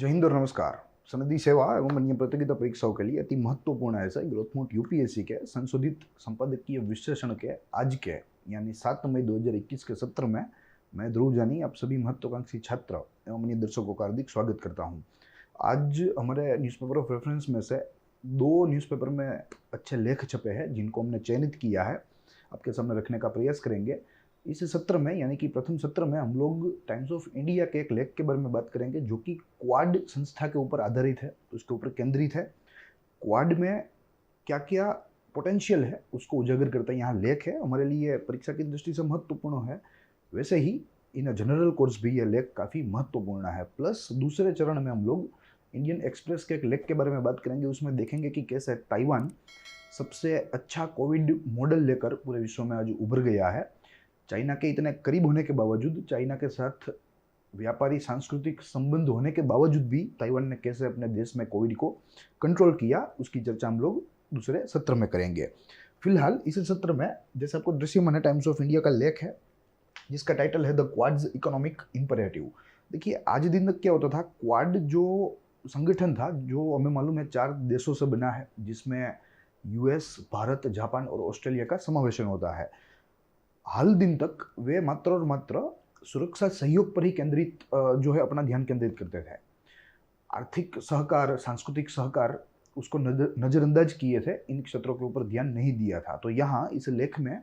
जय हिंद और नमस्कार। सनदी सेवा एवं अन्य प्रतियोगिता परीक्षाओं के लिए अति महत्वपूर्ण ऐसा ग्रोथ मोड यूपीएससी के संशोधित संपादकीय विश्लेषण के आज के यानी 7 मई 2021 के सत्र में मैं ध्रुव जानी आप सभी महत्वाकांक्षी छात्र एवं अन्य दर्शकों का हार्दिक स्वागत करता हूं। आज हमारे न्यूज़पेपर ऑफ रेफरेंस में से 2 न्यूज़पेपर में अच्छे लेख छपे हैं जिनको हमने चयनित किया है, आपके सामने रखने का प्रयास करेंगे। इस सत्र में यानी कि प्रथम सत्र में हम लोग टाइम्स ऑफ इंडिया के एक लेख के बारे में बात करेंगे जो कि क्वाड संस्था के ऊपर आधारित है, तो उसके ऊपर केंद्रित है। क्वाड में क्या क्या पोटेंशियल है उसको उजागर करता है यहाँ लेख है, हमारे लिए परीक्षा की दृष्टि से महत्वपूर्ण है। वैसे ही इन जनरल कोर्स भी यह लेख काफ़ी महत्वपूर्ण है। प्लस दूसरे चरण में हम लोग इंडियन एक्सप्रेस के एक लेख के बारे में बात करेंगे, उसमें देखेंगे कि कैसे ताइवान सबसे अच्छा कोविड मॉडल लेकर पूरे विश्व में आज उभर गया है। चाइना के इतने करीब होने के बावजूद, चाइना के साथ व्यापारी सांस्कृतिक संबंध होने के बावजूद भी ताइवान ने कैसे अपने देश में कोविड को कंट्रोल किया, उसकी चर्चा हम लोग दूसरे सत्र में करेंगे। फिलहाल इस सत्र में जैसे आपको दृश्यमान है टाइम्स ऑफ इंडिया का लेख है जिसका टाइटल है द क्वाड्स इकोनॉमिक इंपरेटिव। देखिए आज दिन तक क्या होता था, क्वाड जो संगठन था जो हमें मालूम है 4 देशों से बना है जिसमें यूएस, भारत, जापान और ऑस्ट्रेलिया का समावेशन होता है। हाल दिन तक वे मात्र और मात्र सुरक्षा सहयोग पर ही केंद्रित जो है अपना ध्यान केंद्रित करते थे। आर्थिक सहकार, सांस्कृतिक सहकार उसको नज़रअंदाज किए थे, इन क्षेत्रों के ऊपर ध्यान नहीं दिया था। तो यहाँ इस लेख में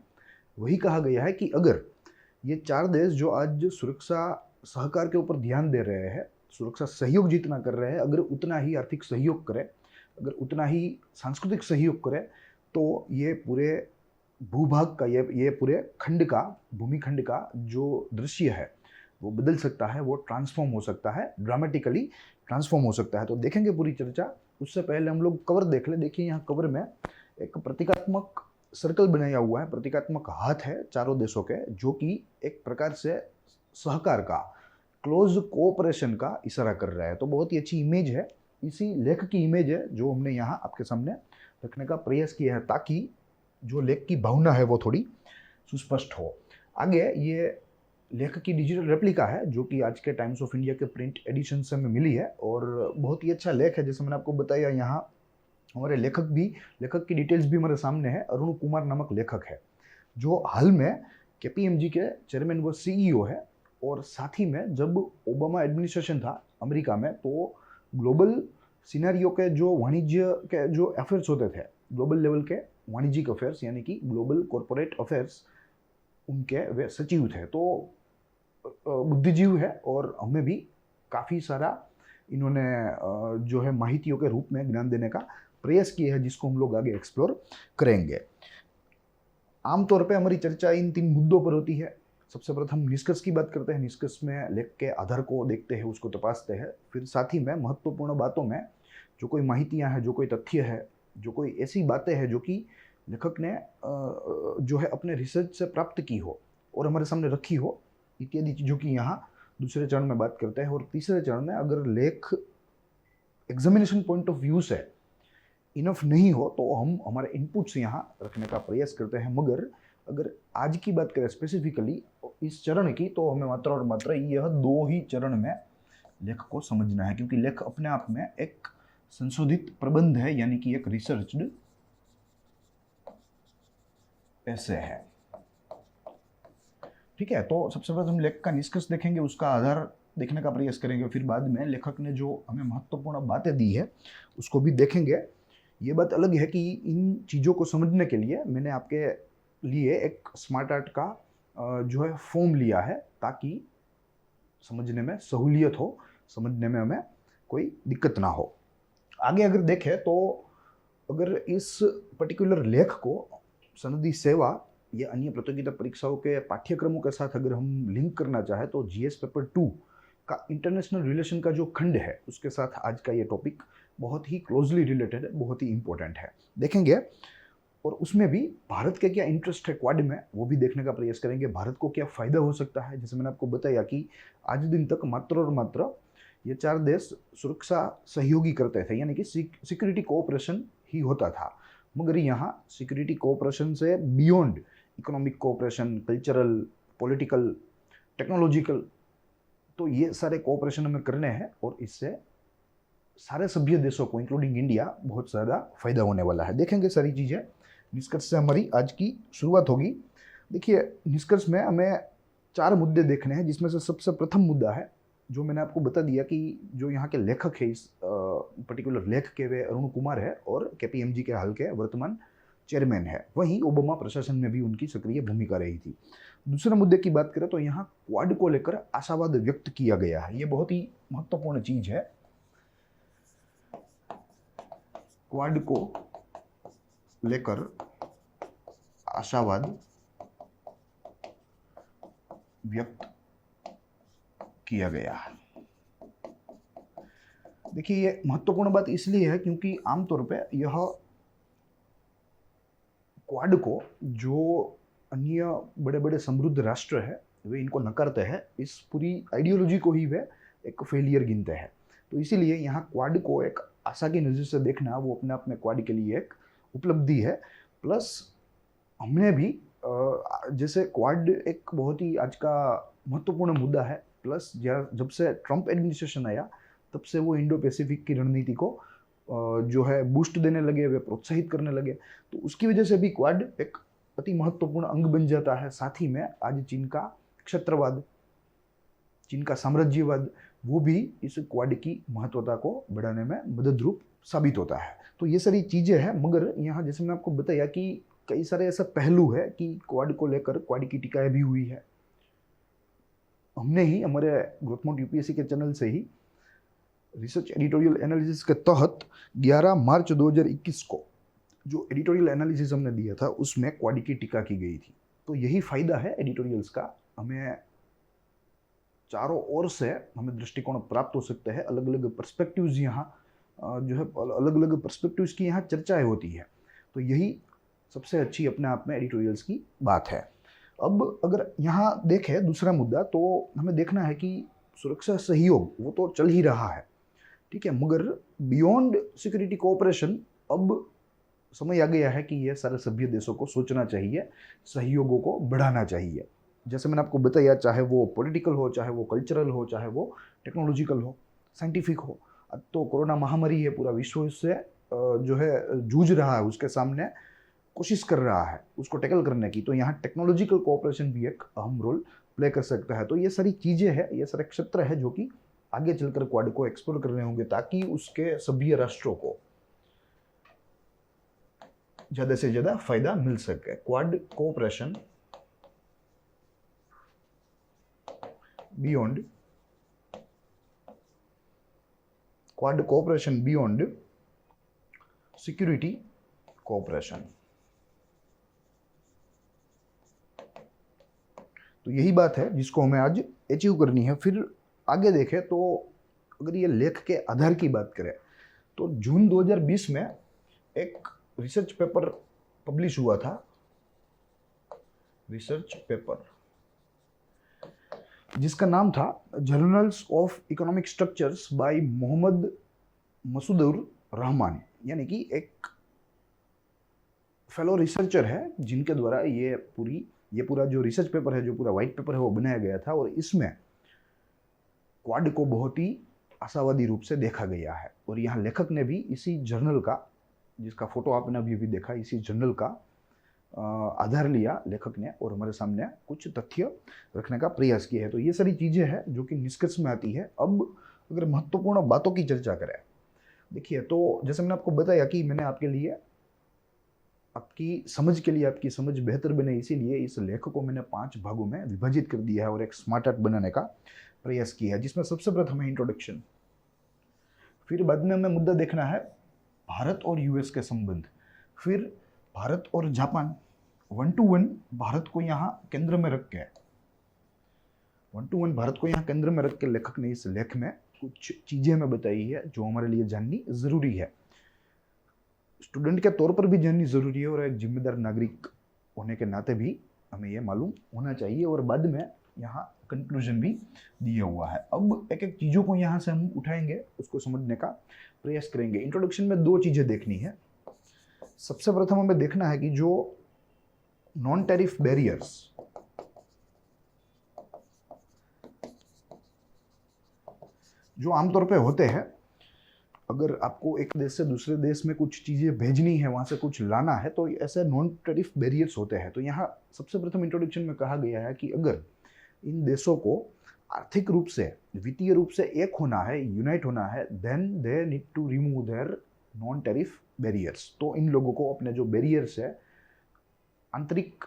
वही कहा गया है कि अगर ये 4 देश जो आज सुरक्षा सहकार के ऊपर ध्यान दे रहे हैं, सुरक्षा सहयोग जितना कर रहे हैं, अगर उतना ही आर्थिक सहयोग करें, अगर उतना ही सांस्कृतिक सहयोग करें, तो ये पूरे भूभाग का ये पूरे खंड का, भूमि खंड का जो दृश्य है वो बदल सकता है, वो ट्रांसफॉर्म हो सकता है, ड्रामेटिकली ट्रांसफॉर्म हो सकता है। तो देखेंगे पूरी चर्चा। उससे पहले हम लोग कवर देख ले। देखिए यहाँ कवर में एक प्रतीकात्मक सर्कल बनाया हुआ है, प्रतीकात्मक हाथ है चारों देशों के, जो कि एक प्रकार से सहकार का, क्लोज कोऑपरेशन का इशारा कर रहा है। तो बहुत ही अच्छी इमेज है, इसी लेख की इमेज है जो हमने यहाँ आपके सामने रखने का प्रयास किया है ताकि जो लेख की भावना है वो थोड़ी सुस्पष्ट हो। आगे ये लेख की डिजिटल रेप्लिका है जो कि आज के टाइम्स ऑफ इंडिया के प्रिंट एडिशन से हमें मिली है और बहुत ही अच्छा लेख है। जैसे मैंने आपको बताया, यहाँ हमारे लेखक की डिटेल्स भी हमारे सामने है। अरुण कुमार नामक लेखक है जो हाल में केपीएमजी के चेयरमैन व सीईओ है, और साथ ही में जब ओबामा एडमिनिस्ट्रेशन था अमेरिका में तो ग्लोबल सिनेरियो के जो वाणिज्य के जो अफेयर्स होते थे, ग्लोबल लेवल के वाणिज्यिक अफेयर्स यानी कि ग्लोबल कॉरपोरेट अफेयर्स, उनके वे सचिव थे। तो बुद्धिजीव है और हमें भी काफ़ी सारा इन्होंने जो है माहितियों के रूप में ज्ञान देने का प्रयास किया है जिसको हम लोग आगे एक्सप्लोर करेंगे। आमतौर पे हमारी चर्चा इन 3 मुद्दों पर होती है। सबसे प्रथम निष्कर्ष की बात करते हैं, निष्कर्ष में लेख के आधार को देखते हैं, उसको तपासते हैं। फिर साथ ही में महत्वपूर्ण बातों में जो कोई माहितियाँ हैं, जो कोई तथ्य है, जो कोई ऐसी बातें हैं जो कि लेखक ने जो है अपने रिसर्च से प्राप्त की हो और हमारे सामने रखी हो, इत्यादि चीज़ों की यहाँ दूसरे चरण में बात करते हैं। और तीसरे चरण में अगर लेख एग्जामिनेशन पॉइंट ऑफ व्यू से इनफ नहीं हो तो हम हमारे इनपुट्स यहाँ रखने का प्रयास करते हैं। मगर अगर आज की बात करें स्पेसिफिकली इस चरण की, तो हमें मात्र और मात्र यह 2 ही चरण में लेख को समझना है, क्योंकि लेख अपने आप में एक संशोधित प्रबंध है, यानी कि एक रिसर्च्ड ऐसे है। ठीक है, तो सबसे पहले हम लेख का निष्कर्ष देखेंगे, उसका आधार देखने का प्रयास करेंगे। फिर बाद में लेखक ने जो हमें महत्वपूर्ण बातें दी है उसको भी देखेंगे। ये बात अलग है कि इन चीज़ों को समझने के लिए मैंने आपके लिए एक स्मार्ट आर्ट का जो है फॉर्म लिया है ताकि समझने में सहूलियत हो, समझने में हमें कोई दिक्कत ना हो। आगे अगर देखें तो अगर इस पर्टिकुलर लेख को सनदी सेवा या अन्य प्रतियोगिता परीक्षाओं के पाठ्यक्रमों के साथ अगर हम लिंक करना चाहें तो जीएस पेपर 2 का इंटरनेशनल रिलेशन का जो खंड है उसके साथ आज का ये टॉपिक बहुत ही क्लोजली रिलेटेड है, बहुत ही इंपॉर्टेंट है, देखेंगे। और उसमें भी भारत के क्या इंटरेस्ट है क्वाड में वो भी देखने का प्रयास करेंगे, भारत को क्या फ़ायदा हो सकता है। जैसे मैंने आपको बताया कि आज दिन तक मात्र और मात्र ये 4 देश सुरक्षा सहयोगी करते थे, यानी कि सिक्योरिटी कोऑपरेशन ही होता था। मगर यहाँ सिक्योरिटी कोऑपरेशन से beyond economic cooperation, cultural, political, technological, तो ये सारे कोऑपरेशन हमें करने हैं और इससे सारे सभ्य देशों को इंक्लूडिंग इंडिया बहुत ज़्यादा फायदा होने वाला है। देखेंगे सारी चीज़ें, निष्कर्ष से हमारी आज की शुरुआत होगी। देखिए, निष्कर्ष में हमें 4 मुद्दे देखने हैं, जिसमें से सबसे प्रथम मुद्दा है जो मैंने आपको बता दिया कि जो यहाँ के लेखक है इस पर्टिकुलर लेख के, वे अरुण कुमार है और KPMG के हाल के वर्तमान चेयरमैन है। वहीं ओबामा प्रशासन में भी उनकी सक्रिय भूमिका रही थी। दूसरे मुद्दे की बात करें तो यहाँ क्वाड को लेकर आशावाद व्यक्त किया गया है। ये बहुत ही महत्वपूर्ण चीज है। क्वाड को लेकर आशावाद व्यक्त किया गया है। देखिए, ये महत्वपूर्ण बात इसलिए है क्योंकि आमतौर पे यह क्वाड को जो अन्य बड़े बड़े समृद्ध राष्ट्र है वे इनको नकारते हैं, इस पूरी आइडियोलॉजी को ही वे एक फेलियर गिनते हैं। तो इसीलिए यहाँ क्वाड को एक आशा की नज़र से देखना वो अपने आप में क्वाड के लिए एक उपलब्धि है। प्लस हमने भी जैसे क्वाड एक बहुत ही आज का महत्वपूर्ण मुद्दा है। प्लस जब से ट्रंप एडमिनिस्ट्रेशन आया तब से वो इंडो पैसिफिक की रणनीति को जो है बूस्ट देने लगे, वे प्रोत्साहित करने लगे। तो उसकी वजह से भी क्वाड एक अति महत्वपूर्ण अंग बन जाता है। साथ ही में आज चीन का क्षेत्रवाद, चीन का साम्राज्यवाद, वो भी इस क्वाड की महत्वता को बढ़ाने में मदद रूप साबित होता है। तो ये सारी चीज़ें हैं, मगर यहाँ जैसे मैं आपको बताया कि कई सारे ऐसा पहलू है कि क्वाड को लेकर क्वाड की टीकाएं भी हुई है। हमने ही हमारे ग्रोथ मोड UPSC के चैनल से ही रिसर्च एडिटोरियल एनालिसिस के तहत 11 मार्च 2021 को जो एडिटोरियल एनालिसिस हमने दिया था उसमें क्वाड की टीका की गई थी। तो यही फायदा है एडिटोरियल्स का, हमें चारों ओर से हमें दृष्टिकोण प्राप्त हो सकते हैं। अलग अलग पर्सपेक्टिव्स यहाँ जो है अलग अलग पर्सपेक्टिव्स की यहाँ चर्चाएं होती है। तो यही सबसे अच्छी अपने आप में एडिटोरियल्स की बात है। अब अगर यहाँ देखें दूसरा मुद्दा, तो हमें देखना है कि सुरक्षा सहयोग वो तो चल ही रहा है, ठीक है, मगर बियॉन्ड सिक्योरिटी कोऑपरेशन अब समय आ गया है कि ये सारे सभ्य देशों को सोचना चाहिए, सहयोगों को बढ़ाना चाहिए। जैसे मैंने आपको बताया, चाहे वो पॉलिटिकल हो, चाहे वो कल्चरल हो, चाहे वो टेक्नोलॉजिकल हो, साइंटिफिक हो। अब तो कोरोना महामारी है, पूरा विश्व इससे जो है जूझ रहा है, उसके सामने कोशिश कर रहा है उसको टैकल करने की। तो यहाँ टेक्नोलॉजिकल कोऑपरेशन भी एक अहम रोल प्ले कर सकता है। तो ये सारी चीज़ें हैं, ये सारे क्षेत्र है जो कि आगे चलकर क्वाड को एक्सप्लोर करने होंगे ताकि उसके सभ्य राष्ट्रों को ज़्यादा से ज़्यादा फायदा मिल सके। Quad cooperation beyond security cooperation. तो यही बात है जिसको हमें आज अचीव करनी है। फिर आगे देखें तो अगर ये लेख के आधार की बात करें तो जून 2020 में एक रिसर्च पेपर पब्लिश हुआ था, रिसर्च पेपर जिसका नाम था journals of economic structures by Mohammad Masudur Rahman, यानी कि एक फेलो रिसर्चर है जिनके द्वारा ये पूरा जो रिसर्च पेपर है, जो पूरा व्हाइट पेपर है वो बनाया गया था। और इसमें क्वाड को बहुत ही आशावादी रूप से देखा गया है। और यहाँ लेखक ने भी इसी जर्नल का, जिसका फोटो आपने अभी भी देखा, इसी जर्नल का आधार लिया लेखक ने और हमारे सामने कुछ तथ्य रखने का प्रयास किया है। तो ये सारी चीज़ें हैं जो कि निष्कर्ष में आती है। अब अगर महत्वपूर्ण बातों की चर्चा करें, देखिए, तो जैसे मैंने आपको बताया कि मैंने आपके लिए, आपकी समझ के लिए, आपकी समझ बेहतर बने इसीलिए इस लेख को मैंने 5 भागों में विभाजित कर दिया है और एक स्मार्ट आर्ट बनाने का प्रयास किया है, जिसमें सबसे प्रथम है इंट्रोडक्शन। फिर बाद में हमें मुद्दा देखना है भारत और US के संबंध। फिर भारत और जापान 1 to 1 भारत को यहाँ केंद्र में रख के, 1 to 1 भारत को यहाँ केंद्र में रख के लेखक ने इस लेख में कुछ चीजें हमें बताई है जो हमारे लिए जाननी जरूरी है, स्टूडेंट के तौर पर भी जाननी जरूरी है और एक जिम्मेदार नागरिक होने के नाते भी हमें यह मालूम होना चाहिए। और बाद में यहाँ कंक्लूजन भी दिया हुआ है। अब एक एक चीज़ों को यहाँ से हम उठाएंगे, उसको समझने का प्रयास करेंगे। इंट्रोडक्शन में 2 चीज़ें देखनी है। सबसे प्रथम हमें देखना है कि जो नॉन टैरिफ बैरियर्स, जो आमतौर पे होते हैं अगर आपको एक देश से दूसरे देश में कुछ चीज़ें भेजनी है, वहाँ से कुछ लाना है, तो ऐसे नॉन टैरिफ बैरियर्स होते हैं। तो यहाँ सबसे प्रथम इंट्रोडक्शन में कहा गया है कि अगर इन देशों को आर्थिक रूप से, वित्तीय रूप से एक होना है, यूनाइट होना है, then they need to remove their non tariff barriers. तो इन लोगों को अपने जो बैरियर्स है, आंतरिक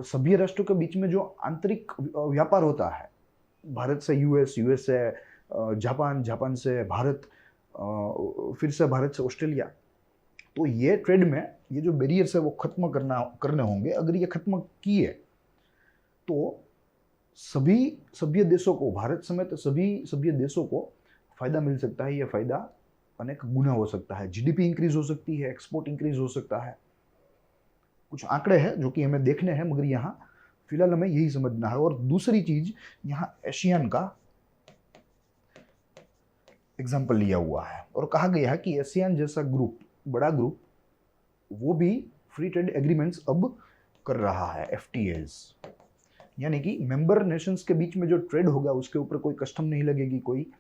सभ्य राष्ट्रों के बीच में जो आंतरिक व्यापार होता है, भारत से यूएस, यूएस से जापान, जापान से भारत, फिर से भारत से ऑस्ट्रेलिया, तो ये ट्रेड में ये जो बैरियर्स है वो खत्म करने होंगे। अगर ये खत्म किए तो सभी सभ्य देशों को, भारत समेत सभी सभ्य देशों को फायदा मिल सकता है। ये फायदा अनेक गुना हो सकता है, जीडीपी इंक्रीज हो सकती है, एक्सपोर्ट इंक्रीज हो सकता है। कुछ आंकड़े हैं जो कि हमें देखने हैं, मगर यहाँ फिलहाल हमें यही समझना है। और दूसरी चीज, यहाँ एशियन का एग्जाम्पल लिया हुआ है और कहा गया है कि एशियन जैसा ग्रुप, बड़ा ग्रुप, वो भी फ्री ट्रेड एग्रीमेंट्स अब कर रहा है, एफटीएज, यानी कि मेंबर नेशंस के बीच में जो ट्रेड होगा उसके ऊपर कोई कस्टम नहीं लगेगी, कोई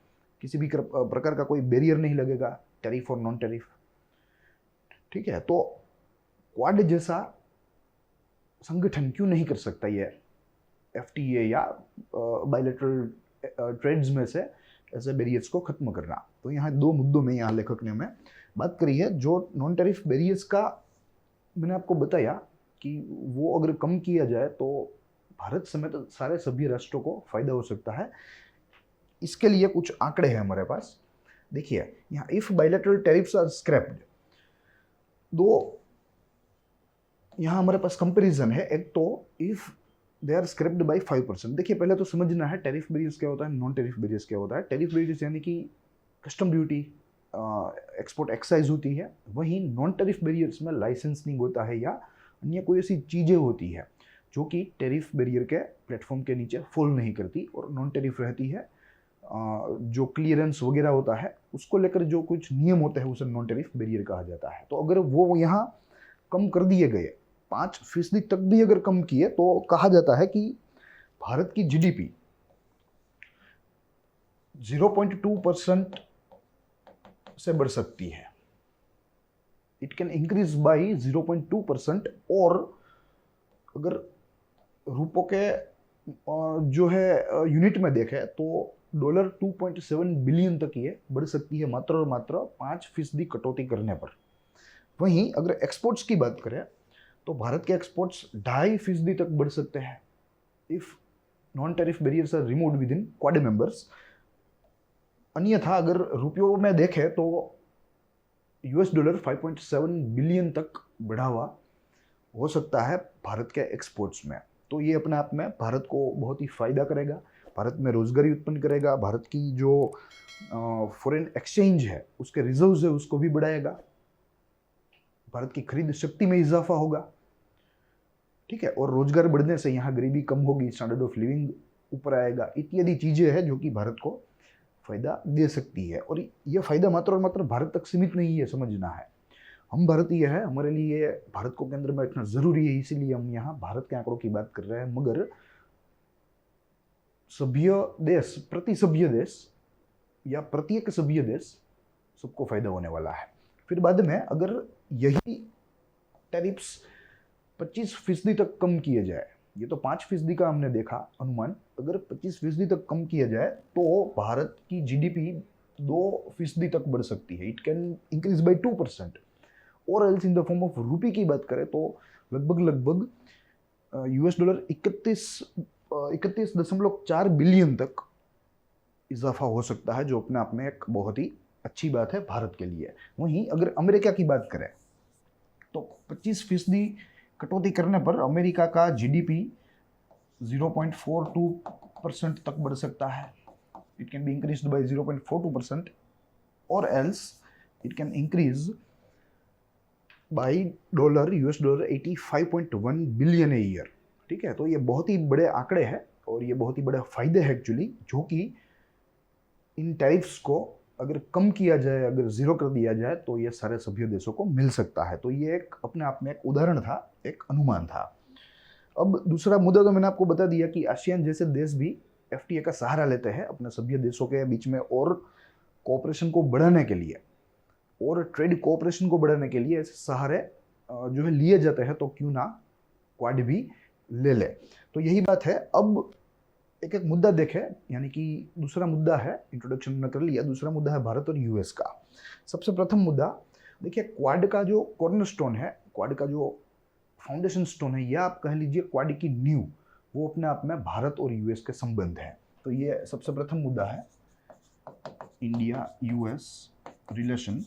किसी भी प्रकार का कोई बैरियर नहीं लगेगा, टैरिफ और नॉन टैरिफ। ठीक है, तो क्वाड जैसा संगठन क्यों नहीं कर सकता ये एफटीए या बायलैटरल ट्रेड्स में से ऐसे बैरियर्स को खत्म करना। तो यहाँ दो मुद्दों में यहाँ लेखक ने हमें बात करी है। जो नॉन टैरिफ बैरियर्स का मैंने आपको बताया कि वो अगर कम किया जाए तो भारत समेत सारे सभी राष्ट्रों को फायदा हो सकता है। इसके लिए कुछ आंकड़े हैं हमारे पास। देखिए यहाँ, if bilateral tariffs are scrapped, दो यहाँ हमारे पास कंपैरिजन है। एक तो if they are scrapped by 5%। देखिए पहले तो समझना है टैरिफ बैरियर्स क्या होता है, नॉन टैरिफ बैरियर्स क्या होता है। टैरिफ बैरियर्स यानी कि कस्टम ड्यूटी, एक्सपोर्ट एक्साइज होती है। वहीं नॉन टैरिफ बैरियर्स में लाइसेंसिंग होता है या अन्य कोई ऐसी चीज़ें होती है जो कि टैरिफ बैरियर के प्लेटफॉर्म के नीचे फॉल नहीं करती और नॉन टैरिफ रहती है। जो क्लियरेंस वगैरह होता है उसको लेकर जो कुछ नियम होते हैं उसे नॉन टैरिफ बैरियर कहा जाता है। तो अगर वो यहाँ कम कर दिए गए, 5% तक भी अगर कम किए, तो कहा जाता है कि भारत की जीडीपी 0.2% से बढ़ सकती है। It can increase by 0.2%। और अगर रुपयों के जो है यूनिट में देखें तो $2.7 बिलियन तक ये बढ़ सकती है, मात्र और मात्र 5% कटौती करने पर। वहीं अगर एक्सपोर्ट्स की बात करें तो भारत के एक्सपोर्ट्स 2.5% तक बढ़ सकते हैं if non tariff barriers are removed within Quad members. अन्यथा अगर रुपयों में देखें तो $5.7 बिलियन तक बढ़ावा हो सकता है भारत के एक्सपोर्ट्स में। तो ये अपने आप में भारत को बहुत ही फायदा करेगा, भारत में रोजगारी उत्पन्न करेगा, भारत की जो फॉरेन एक्सचेंज है उसके रिजर्व्स है उसको भी बढ़ाएगा, भारत की खरीद शक्ति में इजाफा होगा। ठीक है, और रोजगार बढ़ने से यहाँ गरीबी कम होगी, स्टैंडर्ड ऑफ लिविंग ऊपर आएगा, इत्यादि चीजें हैं जो कि भारत को फायदा दे सकती है। और यह फायदा मात्र और मात्र भारत तक सीमित नहीं है, समझना है। हम भारतीय हैं, हमारे लिए भारत को केंद्र में रखना जरूरी है, इसीलिए हम यहाँ भारत के आंकड़ों की बात कर रहे हैं। मगर सभ्य देश, प्रति सभ्य देश या प्रत्येक सभ्य देश सबको फायदा होने वाला है। फिर बाद में अगर यही टैरिफ्स 25% तक कम किए जाए, ये तो 5% का हमने देखा अनुमान, अगर 25% तक कम किया जाए तो भारत की जीडीपी 2% तक बढ़ सकती है। It can increase by 2%। और else in the form of रूपी की बात करें तो लगभग $31.4 बिलियन तक इजाफा हो सकता है, जो अपने आप में एक बहुत ही अच्छी बात है भारत के लिए। वहीं अगर अमेरिका की बात करें तो 25% कटौती करने पर अमेरिका का जीडीपी 0.42% तक बढ़ सकता है। It can be increased by 0.42%। और else it can increase by $85.1 billion a year. ठीक है, तो ये बहुत ही बड़े आंकड़े हैं और ये बहुत ही बड़े फायदे हैं एक्चुअली, जो कि इन टैरिफ्स को अगर कम किया जाए, अगर जीरो कर दिया जाए तो ये सारे सभ्य देशों को मिल सकता है। तो ये एक अपने आप में एक उदाहरण था, एक अनुमान था। अब दूसरा मुद्दा तो मैंने आपको बता दिया कि आसियान जैसे देश भी एफटीए का सहारा लेते हैं अपने सभ्य देशों के बीच में और कोऑपरेशन को बढ़ाने के लिए। और ट्रेड कोऑपरेशन को बढ़ाने के लिए ऐसे सहारे जो है लिए जाते हैं, तो क्यों ना क्वाड भी ले ले। तो यही बात है। अब एक एक मुद्दा देखें, यानी कि दूसरा मुद्दा है, इंट्रोडक्शन में कर लिया, दूसरा मुद्दा है भारत और यूएस का। सबसे प्रथम मुद्दा देखिए, क्वाड का जो कॉर्नरस्टोन है, क्वाड का जो फाउंडेशन स्टोन है, या आप कह लीजिए क्वाड की नींव, वो अपने आप में भारत और यूएस के संबंध है। तो ये सबसे प्रथम मुद्दा है, इंडिया यूएस रिलेशन,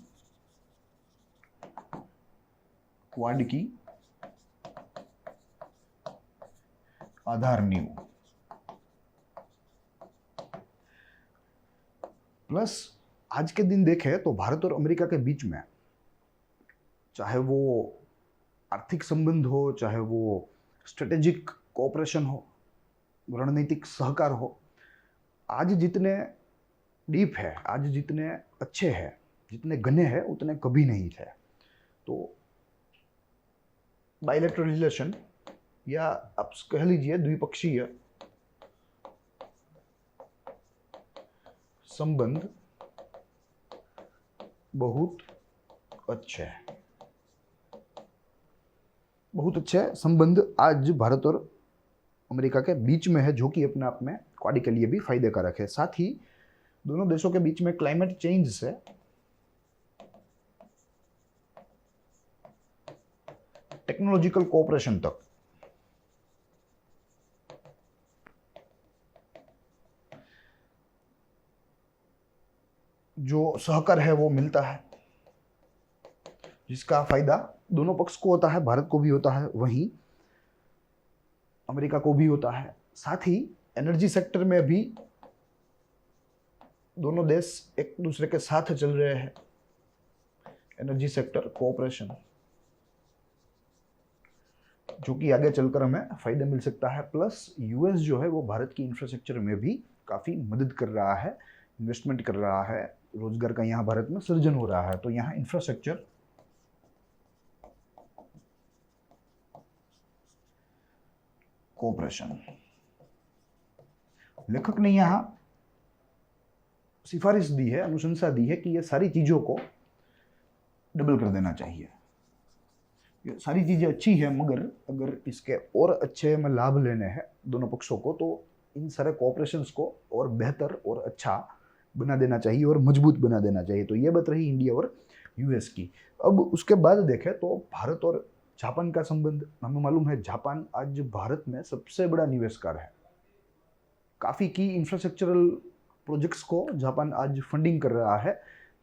क्वाड की आधार नींव। प्लस आज के दिन देखें तो भारत और अमेरिका के बीच में, चाहे वो आर्थिक संबंध हो, चाहे वो स्ट्रेटेजिक कोऑपरेशन हो, रणनीतिक सहकार हो, आज जितने डीप है, आज जितने अच्छे हैं, जितने घने हैं, उतने कभी नहीं थे। तो बायलैटरल रिलेशन, या आप कह लीजिए द्विपक्षीय संबंध बहुत अच्छे हैं, बहुत अच्छे संबंध आज भारत और अमेरिका के बीच में है, जो कि अपने आप में क्वाड के लिए भी फायदे कारक है। साथ ही दोनों देशों के बीच में क्लाइमेट चेंज से टेक्नोलॉजिकल कोऑपरेशन तक जो सहकार है वो मिलता है, जिसका फायदा दोनों पक्ष को होता है, भारत को भी होता है, वहीं अमेरिका को भी होता है। साथ ही एनर्जी सेक्टर में भी दोनों देश एक दूसरे के साथ चल रहे हैं, एनर्जी सेक्टर कोऑपरेशन, जो कि आगे चलकर हमें फायदा मिल सकता है। प्लस यूएस जो है वो भारत की इंफ्रास्ट्रक्चर में भी काफ़ी मदद कर रहा है, इन्वेस्टमेंट कर रहा है, रोजगार का यहाँ भारत में सृजन हो रहा है। तो यहाँ इंफ्रास्ट्रक्चर कोऑपरेशन, लेखक ने यहाँ सिफारिश दी है, अनुशंसा दी है कि ये सारी चीज़ों को डबल कर देना चाहिए। ये सारी चीज़ें अच्छी है, मगर अगर इसके और अच्छे में लाभ लेने हैं दोनों पक्षों को, तो इन सारे कोऑपरेशंस को और बेहतर और अच्छा बना देना चाहिए और मजबूत बना देना चाहिए। तो ये बात रही इंडिया और यूएस की। अब उसके बाद देखें तो भारत और जापान का संबंध। हमें मालूम है जापान आज भारत में सबसे बड़ा निवेशकार है। काफ़ी की इंफ्रास्ट्रक्चरल प्रोजेक्ट्स को जापान आज फंडिंग कर रहा है,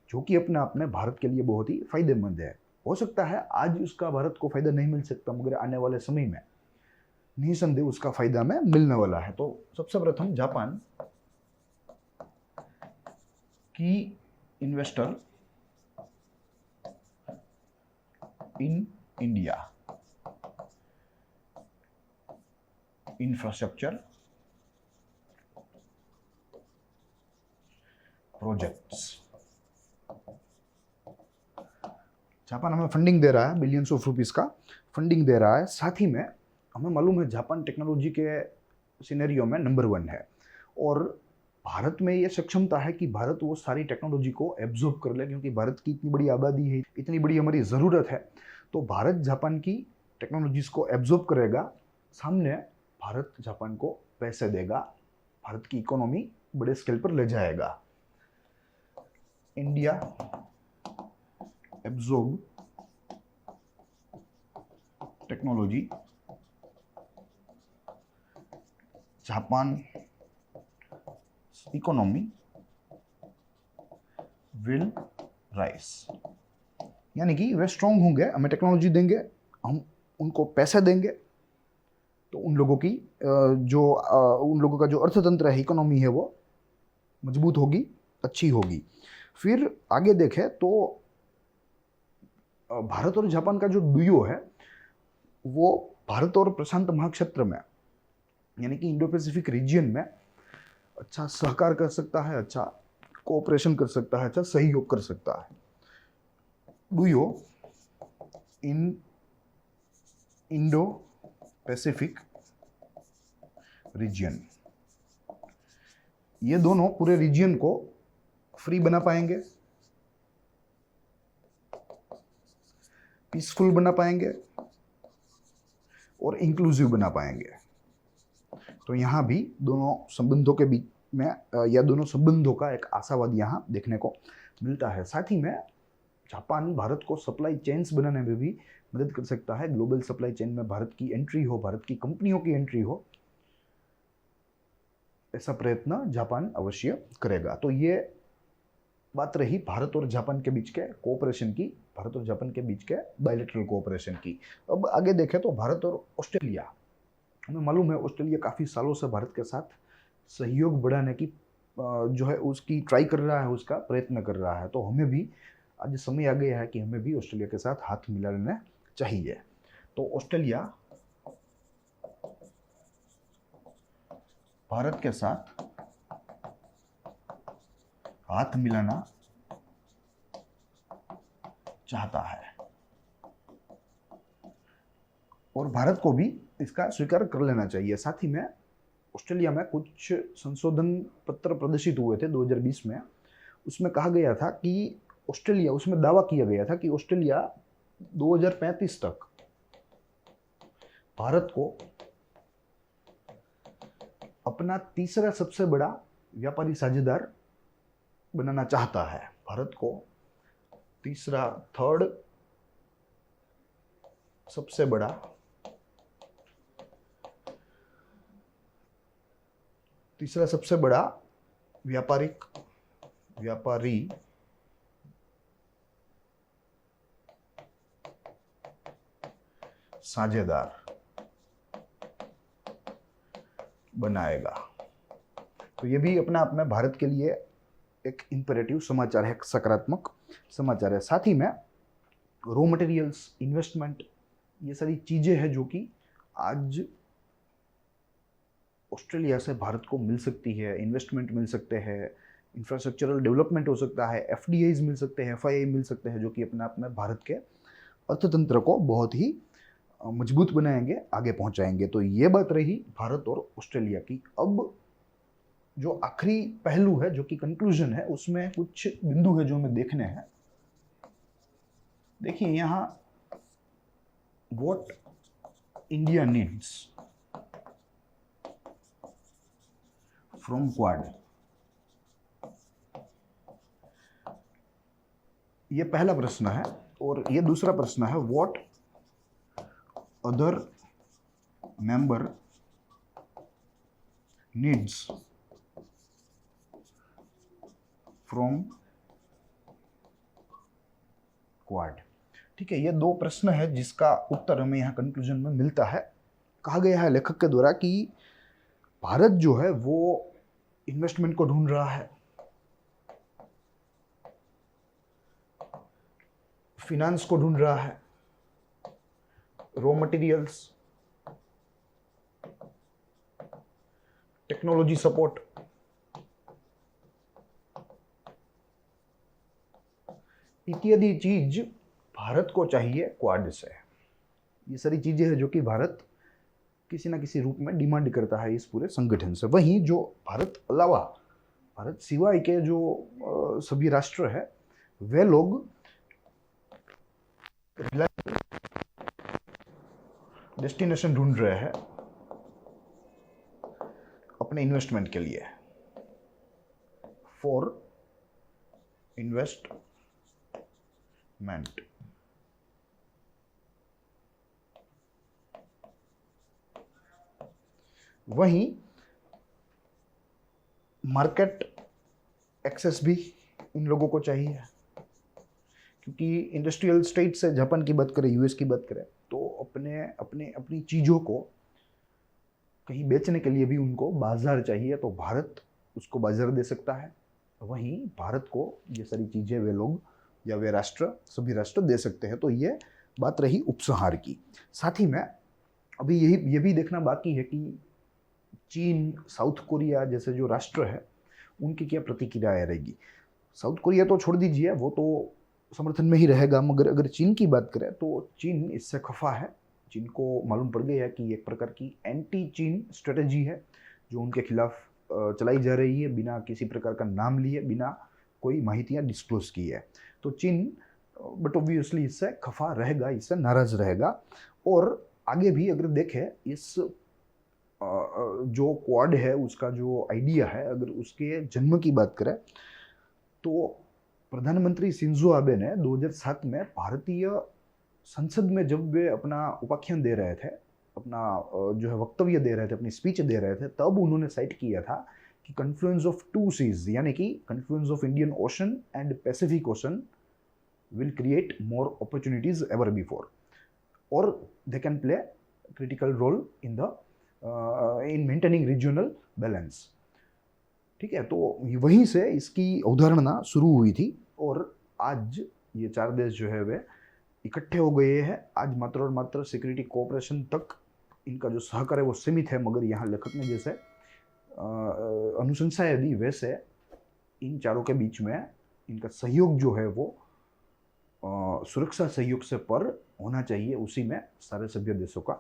जो कि अपने आप में भारत के लिए बहुत ही फायदेमंद है। हो सकता है आज उसका भारत को फायदा नहीं मिल सकता, मगर आने वाले समय में निसंदेह उसका फायदा में मिलने वाला है। तो सबसे प्रथम जापान की investor in India infrastructure projects. Japan हमें फंडिंग दे रहा है, बिलियंस ऑफ रुपीस का फंडिंग दे रहा है। साथ ही में हमें मालूम है जापान टेक्नोलॉजी के सिनेरियो में नंबर 1 है, और भारत में ये सक्षमता है कि भारत वो सारी टेक्नोलॉजी को एब्जॉर्ब कर ले, क्योंकि भारत की इतनी बड़ी आबादी है, इतनी बड़ी हमारी ज़रूरत है। तो भारत जापान की टेक्नोलॉजीज को एब्जॉर्ब करेगा, सामने भारत जापान को पैसे देगा, भारत की इकोनॉमी बड़े स्केल पर ले जाएगा। India absorb technology, Japan economy will rise. यानी कि वे स्ट्रांग होंगे, हमें टेक्नोलॉजी देंगे, हम उनको पैसे देंगे, तो उन लोगों की उन लोगों का जो अर्थतंत्र है, इकोनॉमी है, वो मजबूत होगी, अच्छी होगी। फिर आगे देखें तो भारत और जापान का जो डुयो है वो भारत और प्रशांत महाक्षेत्र में, यानी कि इंडो पैसिफिक रीजियन में अच्छा सहकार कर सकता है, अच्छा कोऑपरेशन कर सकता है, अच्छा सहयोग कर सकता है। डुयो इन इंडो पैसिफिक रीजियन, ये दोनों पूरे रीजियन को फ्री बना पाएंगे, पीसफुल बना पाएंगे और इंक्लूसिव बना पाएंगे। तो यहाँ भी दोनों संबंधों के बीच में या दोनों संबंधों का एक आशावाद यहाँ देखने को मिलता है। साथ ही में जापान भारत को सप्लाई चेन्स बनाने में भी मदद कर सकता है। ग्लोबल सप्लाई चेन में भारत की एंट्री हो, भारत की कंपनियों की एंट्री हो, ऐसा प्रयत्न जापान अवश्य करेगा। तो ये बात रही भारत और जापान के बीच के कोऑपरेशन की, भारत और जापान के बीच के बायलैटरल कोऑपरेशन की। अब आगे देखें तो भारत और ऑस्ट्रेलिया, हमें मालूम है ऑस्ट्रेलिया काफ़ी सालों से भारत के साथ सहयोग बढ़ाने की जो है उसकी ट्राई कर रहा है, उसका प्रयत्न कर रहा है। तो हमें भी आज समय आ गया है कि हमें भी ऑस्ट्रेलिया के साथ हाथ मिला लेना चाहिए। तो ऑस्ट्रेलिया भारत के साथ हाथ मिलाना चाहता है और भारत को भी इसका स्वीकार कर लेना चाहिए। साथ ही में ऑस्ट्रेलिया में कुछ संशोधन पत्र प्रदर्शित हुए थे 2020 में। उसमें कहा गया था कि ऑस्ट्रेलिया, उसमें दावा किया गया था कि ऑस्ट्रेलिया 2035 तक भारत को अपना तीसरा सबसे बड़ा व्यापारी साझेदार बनाना चाहता है। भारत को थर्ड सबसे बड़ा व्यापारी साझेदार बनाएगा। तो ये भी अपने आप में भारत के लिए एक इंपरेटिव समाचार है, एक सकारात्मक समाचार है। साथ ही में रॉ मटेरियल्स, इन्वेस्टमेंट, ये सारी चीज़ें हैं जो कि आज ऑस्ट्रेलिया से भारत को मिल सकती है। इन्वेस्टमेंट मिल सकते हैं, इंफ्रास्ट्रक्चरल डेवलपमेंट हो सकता है, एफडीआईज मिल सकते हैं, एफआईआई मिल सकते हैं, जो कि अपने आप में भारत के अर्थतंत्र को बहुत ही मजबूत बनाएंगे, आगे पहुंचाएंगे। तो ये बात रही भारत और ऑस्ट्रेलिया की। अब जो आखिरी पहलू है, जो कि कंक्लूजन है, उसमें कुछ बिंदु है जो हमें देखने हैं। देखिए यहाँ, what India needs from quad, ये पहला प्रश्न है। और ये दूसरा प्रश्न है, what other member needs from quad. ठीक है, ये दो प्रश्न है जिसका उत्तर हमें यहाँ कंक्लूजन में मिलता है। कहा गया है लेखक के द्वारा कि भारत जो है वो इन्वेस्टमेंट को ढूंढ रहा है, फिनांस को ढूंढ रहा है, रॉ मटेरियल्स, टेक्नोलॉजी सपोर्ट, इत्यादि चीज भारत को चाहिए क्वाड से। ये सारी चीजें हैं जो कि भारत किसी ना किसी रूप में डिमांड करता है इस पूरे संगठन से। वहीं जो भारत सिवाय के जो सभी राष्ट्र है, वे लोग डेस्टिनेशन ढूंढ रहे हैं अपने इन्वेस्टमेंट के लिए, फॉर इन्वेस्टमेंट। वहीं मार्केट एक्सेस भी इन लोगों को चाहिए, क्योंकि इंडस्ट्रियल स्टेट से जापान की बात करें, यूएस की बात करें, तो अपनी चीज़ों को कहीं बेचने के लिए भी उनको बाजार चाहिए। तो भारत उसको बाजार दे सकता है। वहीं भारत को ये सारी चीज़ें वे लोग या वे राष्ट्र, सभी राष्ट्र दे सकते हैं। तो ये बात रही उपसंहार की। साथ ही में अभी ये भी देखना बाकी है कि चीन, साउथ कोरिया जैसे जो राष्ट्र है, उनकी क्या प्रतिक्रिया रहेगी। साउथ कोरिया तो छोड़ दीजिए, वो तो समर्थन में ही रहेगा, मगर अगर चीन की बात करें तो चीन इससे खफा है। चीन को मालूम पड़ गया कि एक प्रकार की एंटी चीन स्ट्रेटेजी है जो उनके खिलाफ चलाई जा रही है, बिना किसी प्रकार का नाम लिए, बिना कोई माहितियाँ डिस्क्लोज की है। तो चीन बट ऑब्वियसली इससे खफा रहेगा, इससे नाराज रहेगा। और आगे भी अगर देखें इस जो क्वाड है उसका जो आइडिया है, अगर उसके जन्म की बात करें तो प्रधानमंत्री शिंजो आबे ने 2007 में भारतीय संसद में जब वे अपना उपाख्यान दे रहे थे, अपना जो है वक्तव्य दे रहे थे, अपनी स्पीच दे रहे थे, तब उन्होंने साइट किया था कि कन्फ्लुएंस ऑफ टू सीज, यानी कि confluence of Indian ocean and Pacific ocean will create more opportunities ever before, or they can play a critical role in the in maintaining regional balance। ठीक है, तो वहीं से इसकी अवधारणा शुरू हुई थी और आज ये चार देश जो है वे इकट्ठे हो गए हैं। आज मात्र और मात्र सिक्योरिटी कोऑपरेशन तक इनका जो सहकार है वो सीमित है, मगर यहाँ लेखक ने जैसे अनुशंसाएं दी वैसे इन चारों के बीच में इनका सहयोग जो है वो सुरक्षा सहयोग से पर होना चाहिए, उसी में सारे सभ्य देशों का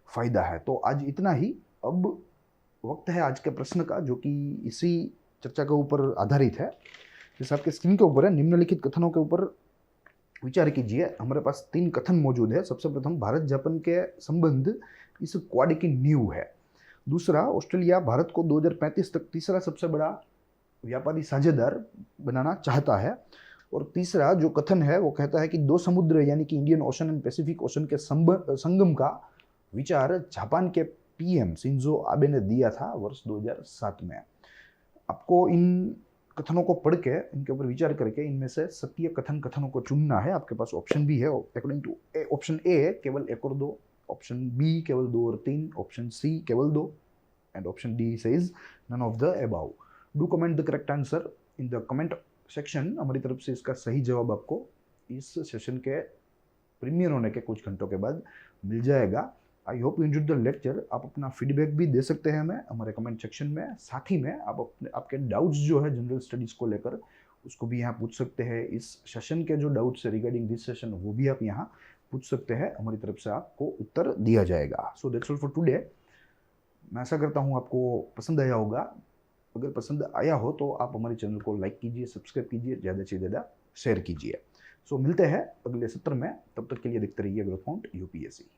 फायदा है। तो आज इतना ही। अब वक्त है आज के प्रश्न का, जो कि इसी चर्चा के ऊपर आधारित है। जैसे आपके स्क्रीन के ऊपर है, निम्नलिखित कथनों के ऊपर विचार कीजिए। हमारे पास 3 कथन मौजूद है। सबसे प्रथम, भारत जापान के संबंध इस क्वाड की नींव है। दूसरा, ऑस्ट्रेलिया भारत को 2035 तक तीसरा सबसे बड़ा व्यापारी साझेदार बनाना चाहता है। और तीसरा जो कथन है वो कहता है कि 2 समुद्र यानी कि Indian ocean and Pacific ocean के संगम का विचार जापान के पीएम शिंजो आबे ने दिया था वर्ष 2007 में। आपको इन कथनों को पढ़ के, इनके ऊपर विचार करके इनमें से सत्य कथनों को चुनना है। आपके पास ऑप्शन भी है, अकॉर्डिंग टू ऑप्शन ए केवल 1 और 2, ऑप्शन बी केवल 2 और 3, ऑप्शन सी केवल 2, and option D says none of the above. Do comment the correct answer in the comment section. हमारी तरफ से इसका सही जवाब आपको इस सेशन के प्रीमियर होने के कुछ घंटों के बाद मिल जाएगा। I hope you enjoyed the lecture. आप अपना फीडबैक भी दे सकते हैं हमें हमारे कमेंट सेक्शन में। साथ ही में आप आपके डाउट्स जो है जनरल स्टडीज़ को लेकर उसको भी यहाँ पूछ सकते हैं। इस सेशन के जो डाउट्स है रिगार्डिंग दिस सेशन वो भी आप यहाँ पूछ सकते हैं। हमारी तरफ से आपको उत्तर दिया जाएगा। So that's all for today. मैं आशा करता हूँ आपको पसंद आया होगा। अगर पसंद आया हो तो आप हमारे चैनल को लाइक कीजिए, सब्सक्राइब कीजिए, ज़्यादा से ज़्यादा शेयर कीजिए। सो मिलते हैं अगले सत्र में। तब तक के लिए देखते रहिए ग्रोथ पॉइंट यूपीएससी।